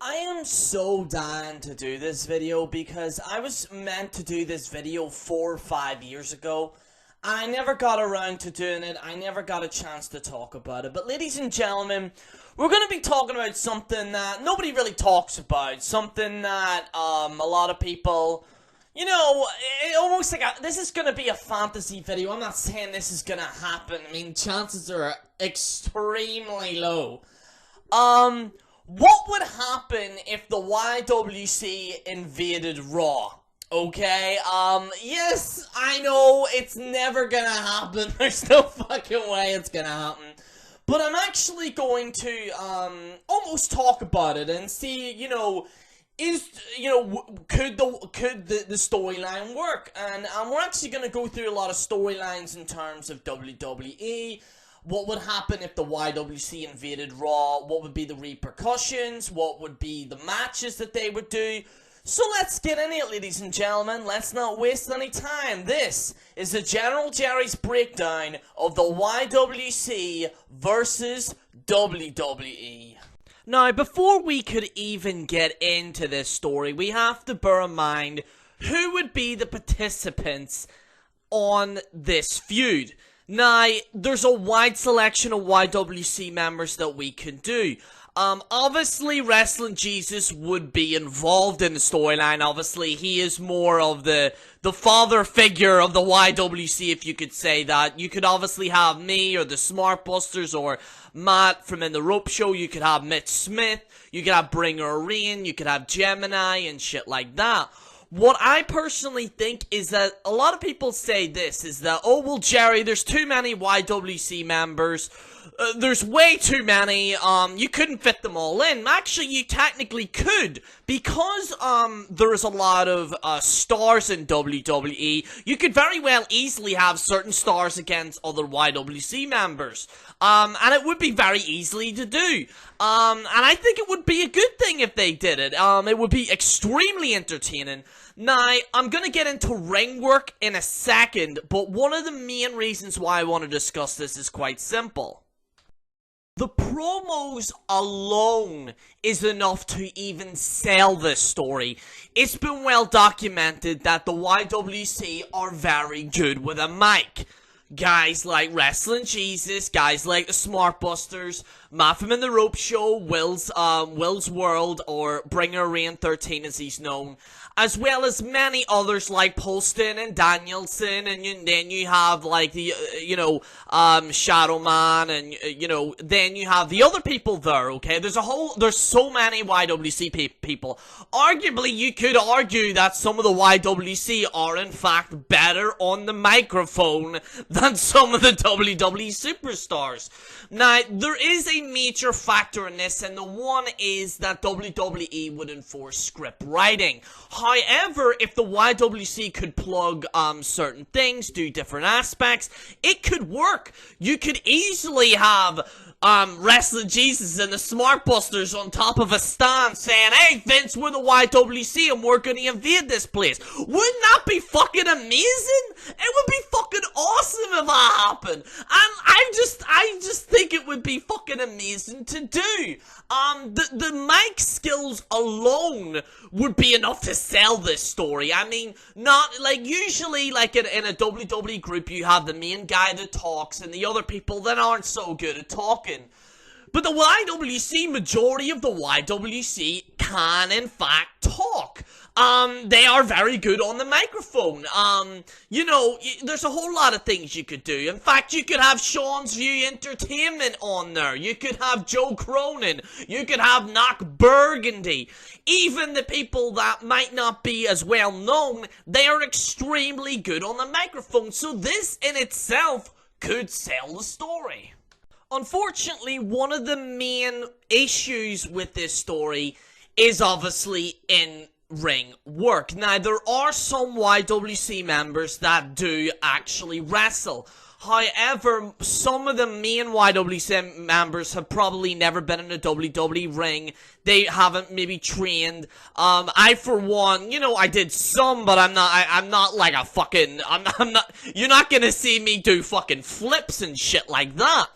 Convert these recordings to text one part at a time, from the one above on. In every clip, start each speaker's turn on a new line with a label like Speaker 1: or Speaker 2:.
Speaker 1: I am so dying to do this video because I was meant to do this video 4 or 5 years ago. I never got around to doing it. I never got a chance to talk about it. But ladies and gentlemen, we're going to be talking about something that nobody really talks about. Something that a lot of people, you know, almost like this is going to be a fantasy video. I'm not saying this is going to happen. I mean, chances are extremely low. What would happen if the YWC invaded Raw? Okay, yes, I know it's never gonna happen. There's no fucking way it's gonna happen. But I'm actually going to, almost talk about it and see, could the storyline work? And we're actually gonna go through a lot of storylines in terms of WWE. What would happen if the YWC invaded Raw? What would be the repercussions? What would be the matches that they would do? So let's get in it, ladies and gentlemen. Let's not waste any time. This is the General Jerry's breakdown of the YWC versus WWE. Now, before we could even get into this story, we have to bear in mind who would be the participants on this feud. Now, there's a wide selection of YWC members that we can do. Obviously, Wrestling Jesus would be involved in the storyline. Obviously, he is more of the father figure of the YWC, if you could say that. You could obviously have me, or the Smart Busters, or Matt from In the Rope Show. You could have Mitch Smith. You could have Bringer Rain. You could have Gemini and shit like that. What I personally think is that a lot of people say this, is that, oh, well, Jerry, there's too many YWC members. There's way too many, you couldn't fit them all in. Actually, you technically could, because, there is a lot of, stars in WWE, you could very well easily have certain stars against other YWC members. And it would be very easily to do. And I think it would be a good thing if they did it. It would be extremely entertaining. Now, I'm gonna get into ring work in a second, but one of the main reasons why I want to discuss this is quite simple. The promos alone is enough to even sell this story. It's been well documented that the YWC are very good with a mic. Guys like Wrestling Jesus, guys like the Smart Busters, Matt from In the Rope Show, Will's World, or Bringer Rain 13 as he's known, as well as many others like Polston and Danielson, and then you have like the, Shadow Man, and, then you have the other people there, okay? There's so many YWC people. Arguably, you could argue that some of the YWC are in fact better on the microphone than some of the WWE superstars. Now, there is a major factor in this, and the one is that WWE would enforce script writing. However, if the YWC could plug certain things, do different aspects, it could work. You could easily have Wrestling Jesus and the Smart Busters on top of a stand saying, hey Vince, we're the YWC and we're gonna invade this place. Wouldn't that be fucking amazing? It would be fucking awesome if that happened. And I just think it would be fucking amazing to do. The mic skills alone would be enough to sell this story. I mean, not, like, usually, like, in a WWE group, you have the main guy that talks and the other people that aren't so good at talking. But the YWC, majority of the YWC can, in fact, talk. They are very good on the microphone. There's a whole lot of things you could do. In fact, you could have Sean's View Entertainment on there. You could have Joe Cronin. You could have Knock Burgundy. Even the people that might not be as well known, they are extremely good on the microphone. So this in itself could sell the story. Unfortunately, one of the main issues with this story is obviously in ring work. Now, there are some YWC members that do actually wrestle. However, some of the main YWC members have probably never been in a WWE ring. They haven't maybe trained. I, for one, I did some, but I'm not like a fucking, you're not gonna see me do fucking flips and shit like that.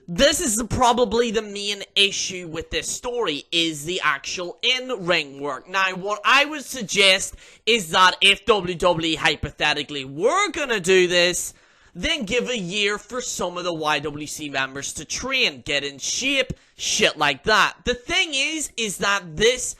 Speaker 1: This is probably the main issue with this story, is the actual in-ring work. Now, what I would suggest is that if WWE hypothetically were gonna do this, then give a year for some of the YWC members to train, get in shape, shit like that. The thing is that this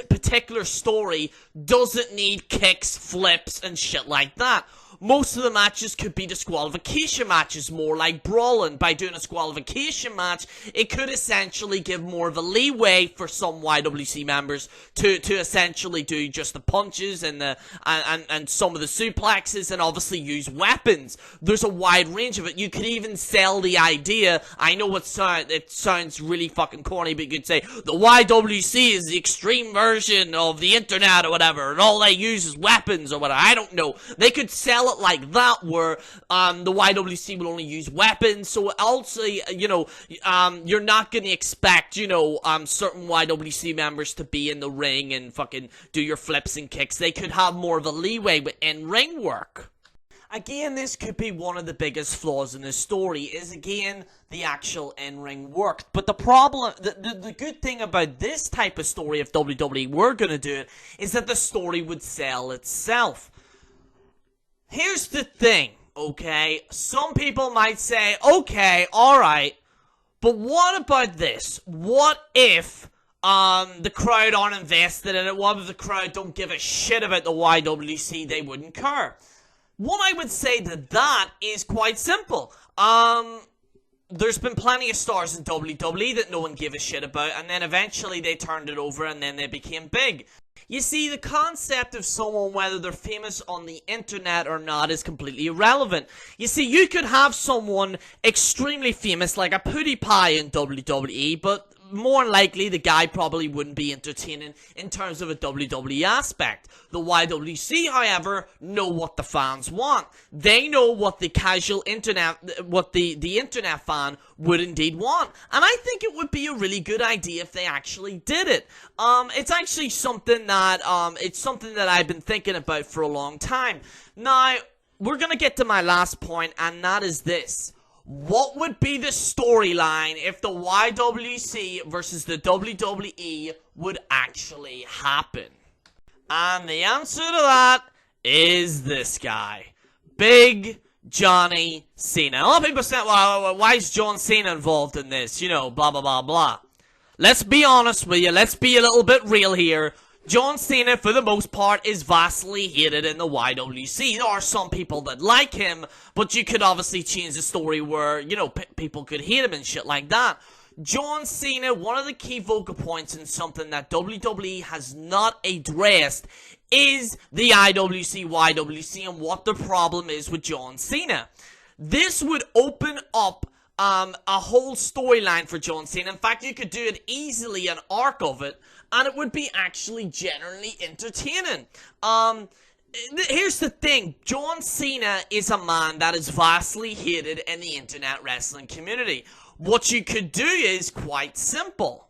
Speaker 1: particular story doesn't need kicks, flips, and shit like that. Most of the matches could be disqualification matches, more like brawling. By doing a disqualification match, it could essentially give more of a leeway for some YWC members to essentially do just the punches and and some of the suplexes, and obviously use weapons. There's a wide range of it. You could even sell the idea. I know it sounds really fucking corny, but you could say the YWC is the extreme version of the internet or whatever, and all they use is weapons or whatever. I don't know. They could sell it like that, where the YWC will only use weapons. So also, you know, you're not gonna expect, you know, certain YWC members to be in the ring and fucking do your flips and kicks. They could have more of a leeway with in-ring work. Again, this could be one of the biggest flaws in this story, is again the actual in-ring work. But the problem, the good thing about this type of story, if WWE were gonna do it, is that the story would sell itself. Here's the thing, okay? Some people might say, okay, alright, but what about this? What if, the crowd aren't invested in it? What if the crowd don't give a shit about the YWC? They wouldn't care. What I would say to that is quite simple. There's been plenty of stars in WWE that no one gave a shit about, and then eventually they turned it over and then they became big. You see, the concept of someone, whether they're famous on the internet or not, is completely irrelevant. You see, you could have someone extremely famous, like a PewDiePie in WWE, but more likely the guy probably wouldn't be entertaining in terms of a WWE aspect. The YWC, however, know what the fans want. They know what the casual internet, what the internet fan would indeed want. And I think it would be a really good idea if they actually did it. It's actually something that, I've been thinking about for a long time. Now, we're gonna get to my last point, and that is this. What would be the storyline if the YWC versus the WWE would actually happen? And the answer to that is this guy. Big Johnny Cena. A lot of people say, well, why is John Cena involved in this? You know, blah, blah, blah, blah. Let's be honest with you. Let's be a little bit real here. John Cena, for the most part, is vastly hated in the YWC. There are some people that like him, but you could obviously change the story where, you know, people could hate him and shit like that. John Cena, one of the key focal points in something that WWE has not addressed is the IWC, YWC, and what the problem is with John Cena. This would open up a whole storyline for John Cena. In fact, you could do it easily, an arc of it, and it would be actually generally entertaining. Here's the thing. John Cena is a man that is vastly hated in the internet wrestling community. What you could do is quite simple.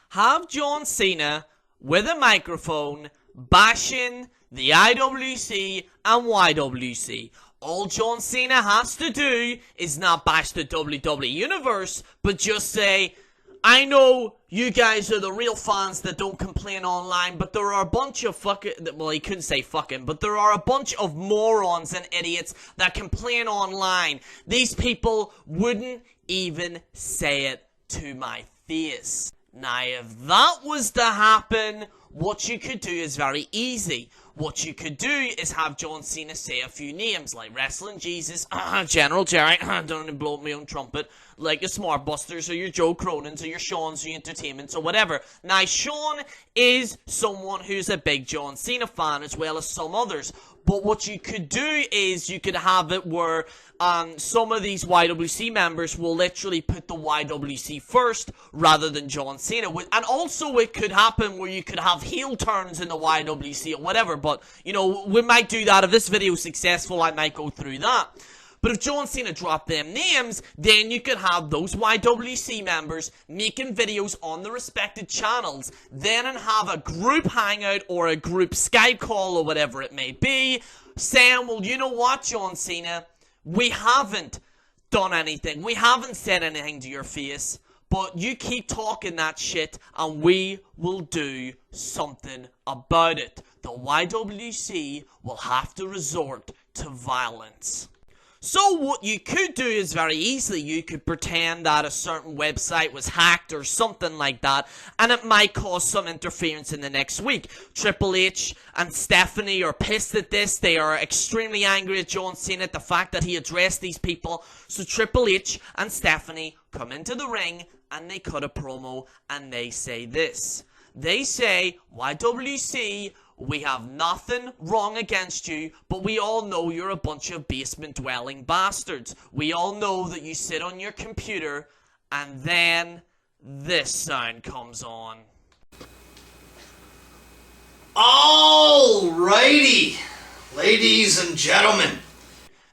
Speaker 1: Have John Cena with a microphone bashing the IWC and YWC. All John Cena has to do is not bash the WWE Universe, but just say, I know you guys are the real fans that don't complain online, but there are a bunch of well, he couldn't say fucking, but there are a bunch of morons and idiots that complain online. These people wouldn't even say it to my face. Now, if that was to happen, what you could do is very easy. What you could do is have John Cena say a few names, like Wrestling Jesus, General Jerry, don't even blow up my own trumpet, like your Smart Busters, or your Joe Cronins, or your Sean's, or your Entertainments, or whatever. Now, Sean is someone who's a big John Cena fan, as well as some others. But what you could do is you could have it where some of these YWC members will literally put the YWC first rather than John Cena. And also it could happen where you could have heel turns in the YWC or whatever. But, you know, we might do that. If this video is successful, I might go through that. But if John Cena dropped them names, then you could have those YWC members making videos on the respected channels, then and have a group hangout or a group Skype call or whatever it may be, saying, well, you know what, John Cena, we haven't done anything. We haven't said anything to your face. But you keep talking that shit and we will do something about it. The YWC will have to resort to violence. So what you could do is very easily, you could pretend that a certain website was hacked or something like that, and it might cause some interference in the next week. Triple H and Stephanie are pissed at this. They are extremely angry at John Cena at the fact that he addressed these people. So Triple H and Stephanie come into the ring and they cut a promo and they say this. They say, YWC, we have nothing wrong against you, but we all know you're a bunch of basement-dwelling bastards. We all know that you sit on your computer, and then this sound comes on.
Speaker 2: Alrighty, ladies and gentlemen.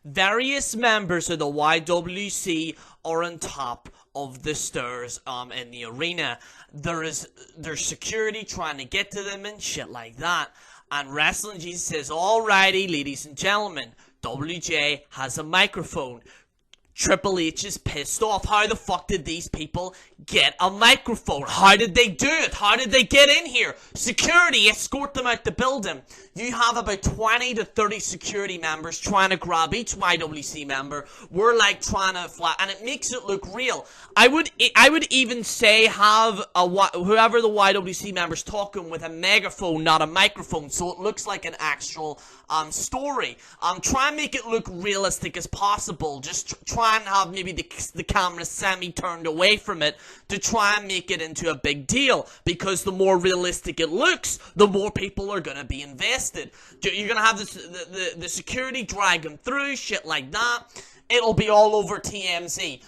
Speaker 1: Various members of the YWC are on top of the stairs in the arena. There's security trying to get to them and shit like that. And Wrestling Jesus says, alrighty, ladies and gentlemen, WJ has a microphone. Triple H is pissed off. How the fuck did these people get a microphone? How did they do it? How did they get in here? Security escort them out the building. You have about 20 to 30 security members trying to grab each YWC member. We're like trying to fly, and it makes it look real. I would even say have whoever the YWC members talking with a megaphone, not a microphone, so it looks like an actual story. Try and make it look realistic as possible. Just try and have maybe the camera semi-turned away from it to try and make it into a big deal, because the more realistic it looks, the more people are going to be invested. You're going to have the security drag them through, shit like that. It'll be all over TMZ.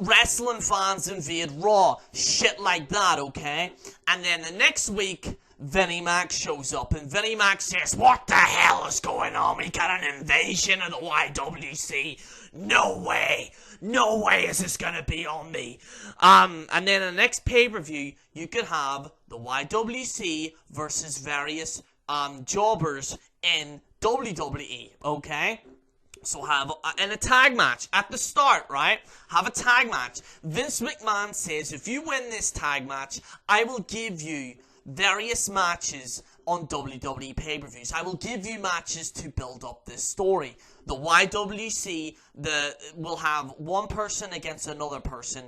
Speaker 1: Wrestling fans invade Raw, shit like that, okay? And then the next week, Vinnie Mac shows up, and Vinnie Mac says, what the hell is going on? We got an invasion of the YWC. No way is this gonna be on me. And then the next pay-per-view, you could have the YWC versus various jobbers in WWE, okay? So have a tag match at the start, right? Have a tag match. Vince McMahon says, if you win this tag match, I will give you various matches on WWE pay-per-views. I will give you matches to build up this story. The YWC will have one person against another person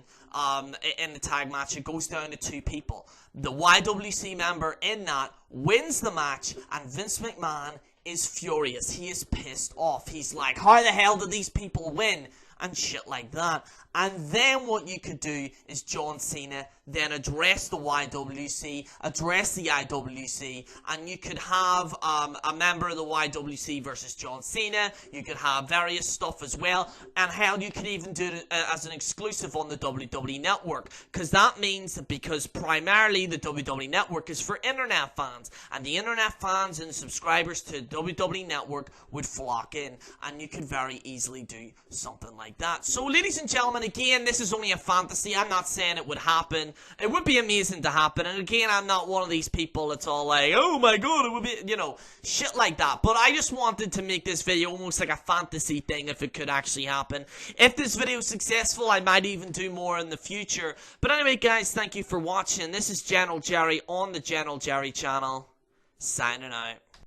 Speaker 1: in the tag match. It goes down to 2 people. The YWC member in that wins the match, and Vince McMahon is furious. He is pissed off. He's like, how the hell did these people win? And shit like that. And then what you could do is John Cena then address the YWC, address the IWC, and you could have a member of the YWC versus John Cena. You could have various stuff as well, and hell, you could even do it as an exclusive on the WWE Network, because that means that because primarily the WWE Network is for internet fans, and the internet fans and subscribers to WWE Network would flock in, and you could very easily do something like that. So, ladies and gentlemen, again, this is only a fantasy. I'm not saying it would happen. It would be amazing to happen. And again, I'm not one of these people that's all like, oh my god, it would be, you know, shit like that. But I just wanted to make this video almost like a fantasy thing if it could actually happen. If this video is successful, I might even do more in the future. But anyway, guys, thank you for watching. This is General Jerry on the General Jerry channel. Signing out.